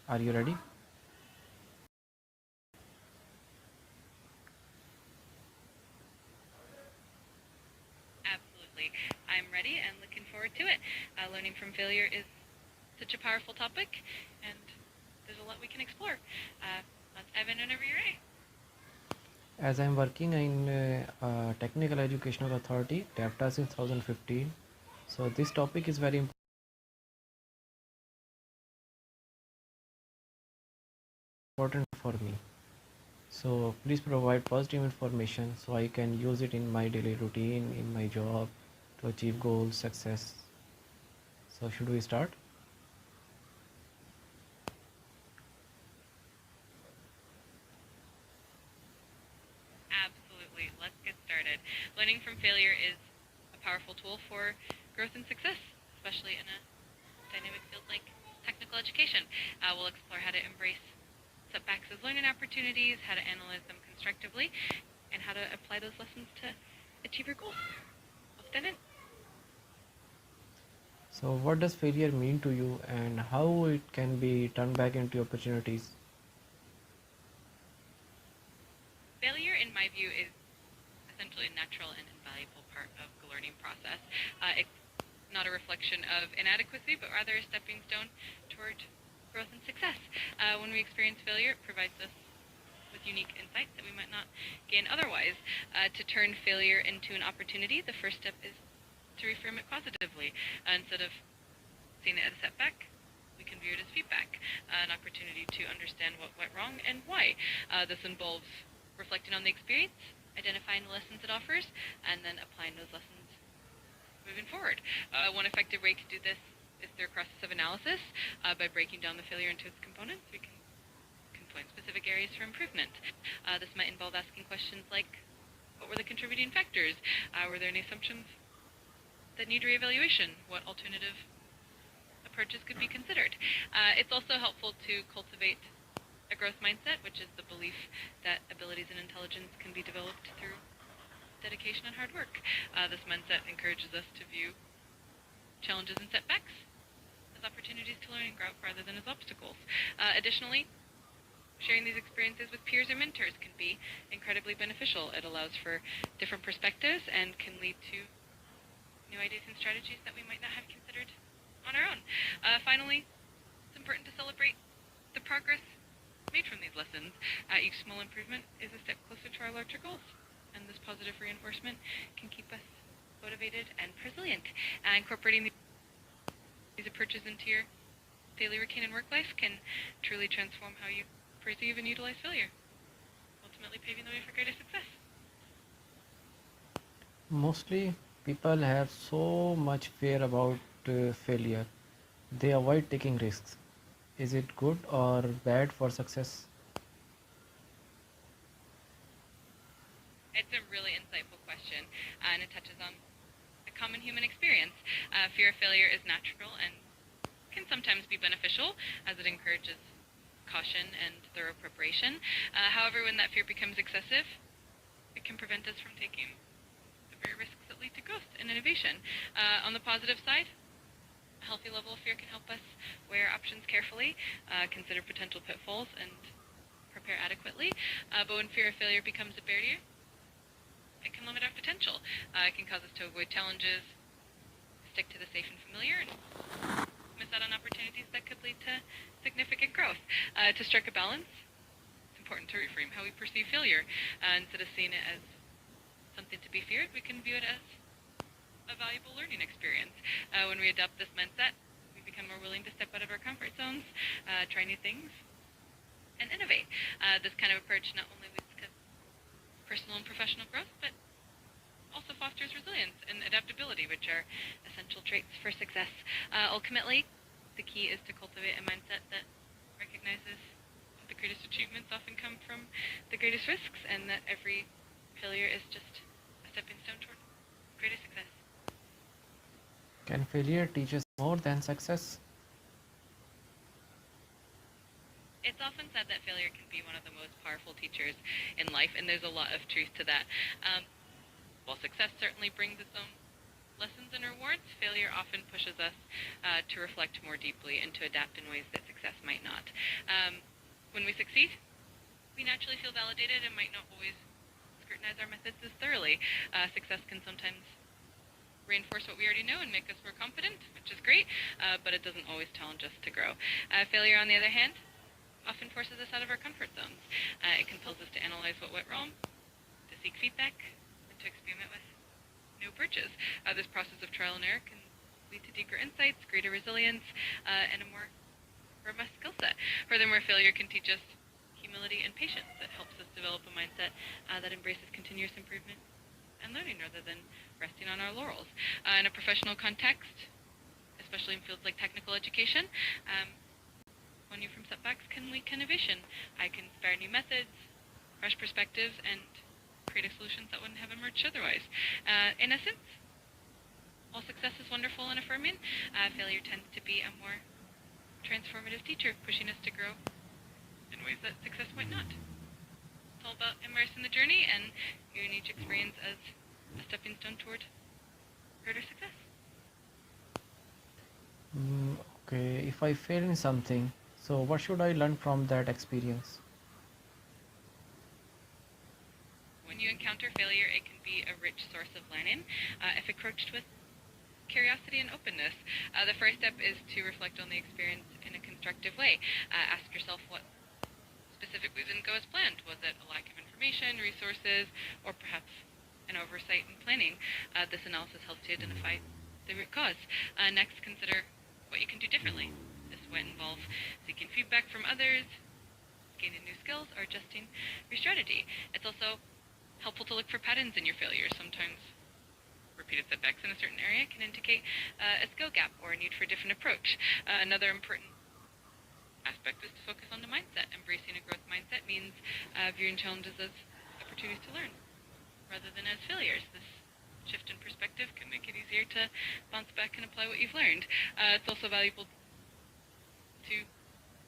Are you ready? Absolutely. I'm ready and looking forward to it. Learning from failure is such a powerful topic, and there's a lot we can explore. Let's dive in whenever you're ready. As I'm working in Technical Educational Authority, TAFTA since 2015, so this topic is very important for me. So please provide positive information so I can use it in my daily routine, in my job, to achieve goals, success. So should we start? Absolutely. Let's get started. Learning from failure is a powerful tool for growth and success, especially in a dynamic field like technical education. We'll explore how to embrace setbacks as learning opportunities, how to analyze them constructively, and how to apply those lessons to achieve your goals. Let's dive in. So what does failure mean to you and how it can be turned back into opportunities? Failure, in my view, is essentially a natural and invaluable part of the learning process. It's not a reflection of inadequacy, but rather a stepping stone toward growth and success. When we experience failure, it provides us with unique insights that we might not gain otherwise. To turn failure into an opportunity, the first step is to reframe it positively. Instead of seeing it as a setback, we can view it as feedback, an opportunity to understand what went wrong and why. This involves reflecting on the experience, identifying the lessons it offers, and then applying those lessons moving forward. One effective way to do this is through a process of analysis. By breaking down the failure into its components, we can pinpoint specific areas for improvement. This might involve asking questions like, what were the contributing factors? Were there any assumptions that need reevaluation? What alternative approaches could be considered? It's also helpful to cultivate a growth mindset, which is the belief that abilities and intelligence can be developed through dedication and hard work. This mindset encourages us to view challenges and setbacks as opportunities to learn and grow rather than as obstacles. Additionally, sharing these experiences with peers or mentors can be incredibly beneficial. It allows for different perspectives and can lead to new ideas and strategies that we might not have considered on our own. Finally, it's important to celebrate the progress made from these lessons. Each small improvement is a step closer to our larger goals, and this positive reinforcement can keep us motivated and resilient. Incorporating these approaches into your daily routine and work life can truly transform how you perceive and utilize failure, ultimately paving the way for greater success. Mostly people have so much fear about failure. They avoid taking risks. Is it good or bad for success? It's a really insightful question, and it touches on a common human experience. Fear of failure is natural and can sometimes be beneficial as it encourages caution and thorough preparation. However, when that fear becomes excessive, it can prevent us from taking the very risks that lead to growth and innovation. On the positive side, a healthy level of fear can help us weigh our options carefully, consider potential pitfalls, and prepare adequately. But when fear of failure becomes a barrier, it can limit our potential. It can cause us to avoid challenges, stick to the safe and familiar, and miss out on opportunities that could lead to significant growth. To strike a balance, it's important to reframe how we perceive failure. Instead of seeing it as something to be feared, we can view it as a valuable learning experience. When we adopt this mindset, we become more willing to step out of our comfort zones, try new things, and innovate. This kind of approach not only leads to personal and professional growth, but also fosters resilience and adaptability, which are essential traits for success. Ultimately, the key is to cultivate a mindset that recognizes the greatest achievements often come from the greatest risks, and that every failure is just a stepping stone toward greater success. Can failure teach us more than success? It's often said that failure can be one of the most powerful teachers in life, and there's a lot of truth to that. While success certainly brings its own lessons and rewards, failure often pushes us to reflect more deeply and to adapt in ways that success might not. When we succeed, we naturally feel validated and might not always scrutinize our methods as thoroughly. Success can sometimes reinforce what we already know and make us more confident, which is great, but it doesn't always challenge us to grow. Failure, on the other hand, often forces us out of our comfort zones. It compels us to analyze what went wrong, to seek feedback, and to experiment with new approaches. This process of trial and error can lead to deeper insights, greater resilience, and a more robust skill set. Furthermore, failure can teach us humility and patience. That helps us develop a mindset that embraces continuous improvement and learning rather than resting on our laurels. In a professional context, especially in fields like technical education, learning from setbacks can lead to innovation. I can inspire new methods, fresh perspectives, and creative solutions that wouldn't have emerged otherwise. In essence, while success is wonderful and affirming, failure tends to be a more transformative teacher, pushing us to grow in ways that success might not. It's all about immersing the journey and viewing each experience as a stepping stone toward greater success. Okay, if I fail in something, so what should I learn from that experience? When you encounter failure, it can be a rich source of learning if approached with curiosity and openness. The first step is to reflect on the experience in a constructive way. Ask yourself what specifically didn't go as planned. Was it a lack of information, resources, or perhaps an oversight in planning? This analysis helps to identify the root cause. Next, consider what you can do differently. This might involve seeking feedback from others, gaining new skills, or adjusting your strategy. It's also helpful to look for patterns in your failures. Sometimes repeated setbacks in a certain area can indicate a skill gap or a need for a different approach. Another important aspect is to focus on the mindset. Embracing a growth mindset means viewing challenges as opportunities to learn rather than as failures. This shift in perspective can make it easier to bounce back and apply what you've learned. It's also valuable to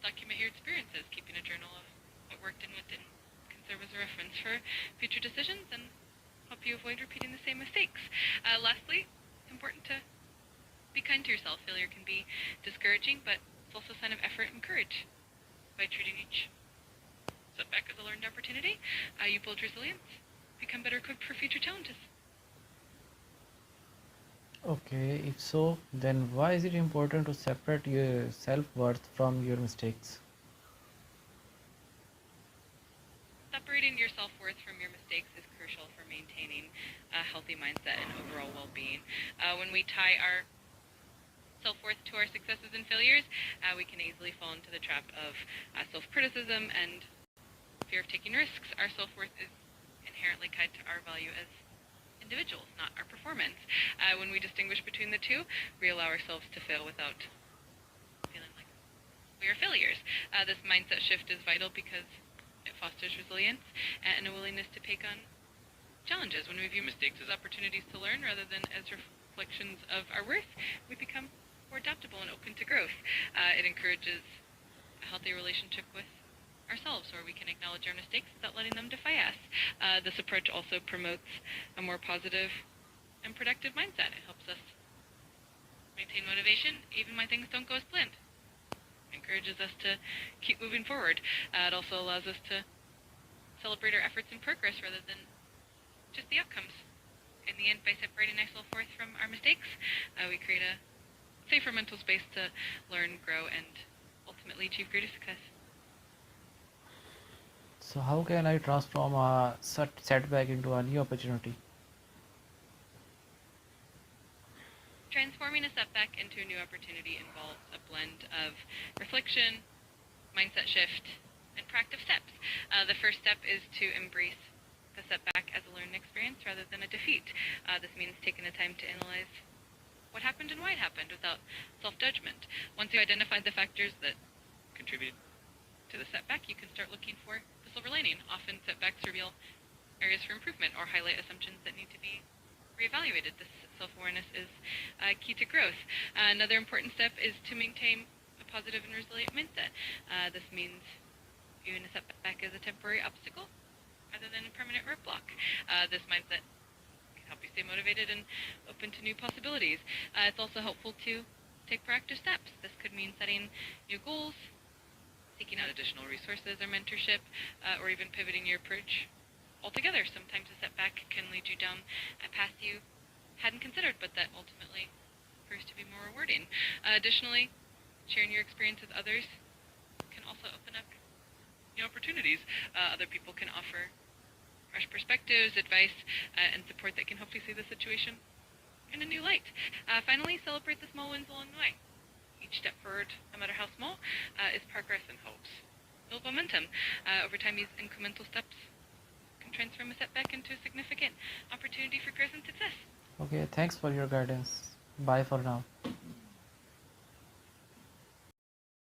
document your experiences. Keeping a journal of what worked and what didn't can serve as a reference for future decisions and help you avoid repeating the same mistakes. Lastly, it's important to be kind to yourself. Failure can be discouraging, but it's also a sign of effort and courage. By treating each setback as a learned opportunity, you build resilience, become better equipped for future challenges. Okay, if so, then why is it important to separate your self-worth from your mistakes? Separating your self-worth from your mistakes is crucial for maintaining a healthy mindset and overall well-being. When we tie our self-worth to our successes and failures, we can easily fall into the trap of self-criticism and fear of taking risks. Our self-worth is inherently tied to our value as individuals, not our performance. When we distinguish between the two, we allow ourselves to fail without feeling like we are failures. This mindset shift is vital because it fosters resilience and a willingness to take on challenges. When we view mistakes as opportunities to learn rather than as reflections of our worth, we become more adaptable and open to growth. It encourages a healthy relationship with ourselves, where we can acknowledge our mistakes without letting them defy us. This approach also promotes a more positive and productive mindset. It helps us maintain motivation even when things don't go as planned. It encourages us to keep moving forward. It also allows us to celebrate our efforts and progress rather than just the outcomes. In the end, by separating our self-worth from our mistakes, we create a safer mental space to learn, grow, and ultimately achieve greater success. So how can I transform a setback into a new opportunity? Transforming a setback into a new opportunity involves a blend of reflection, mindset shift, and practice steps. The first step is to embrace the setback as a learning experience rather than a defeat. This means taking the time to analyze what happened and why it happened without self-judgment. Once you identify the factors that contributed to the setback, you can start looking for the silver lining. Often setbacks reveal areas for improvement or highlight assumptions that need to be reevaluated. This self-awareness is key to growth. Another important step is to maintain a positive and resilient mindset. This means viewing a setback as a temporary obstacle rather than a permanent roadblock. This mindset can help you stay motivated and open to new possibilities. It's also helpful to take proactive steps. This could mean setting new goals, seeking out additional resources or mentorship, or even pivoting your approach altogether. Sometimes a setback can lead you down a path you hadn't considered, but that ultimately proves to be more rewarding. Additionally, sharing your experience with others can also open up new opportunities. Other people can offer fresh perspectives, advice, and support that can help you see the situation in a new light. Finally, celebrate the small wins along the way. Each step forward, no matter how small, is progress and hopes. Build momentum. Over time, these incremental steps can transform a setback into a significant opportunity for growth and success. Okay, thanks for your guidance. Bye for now.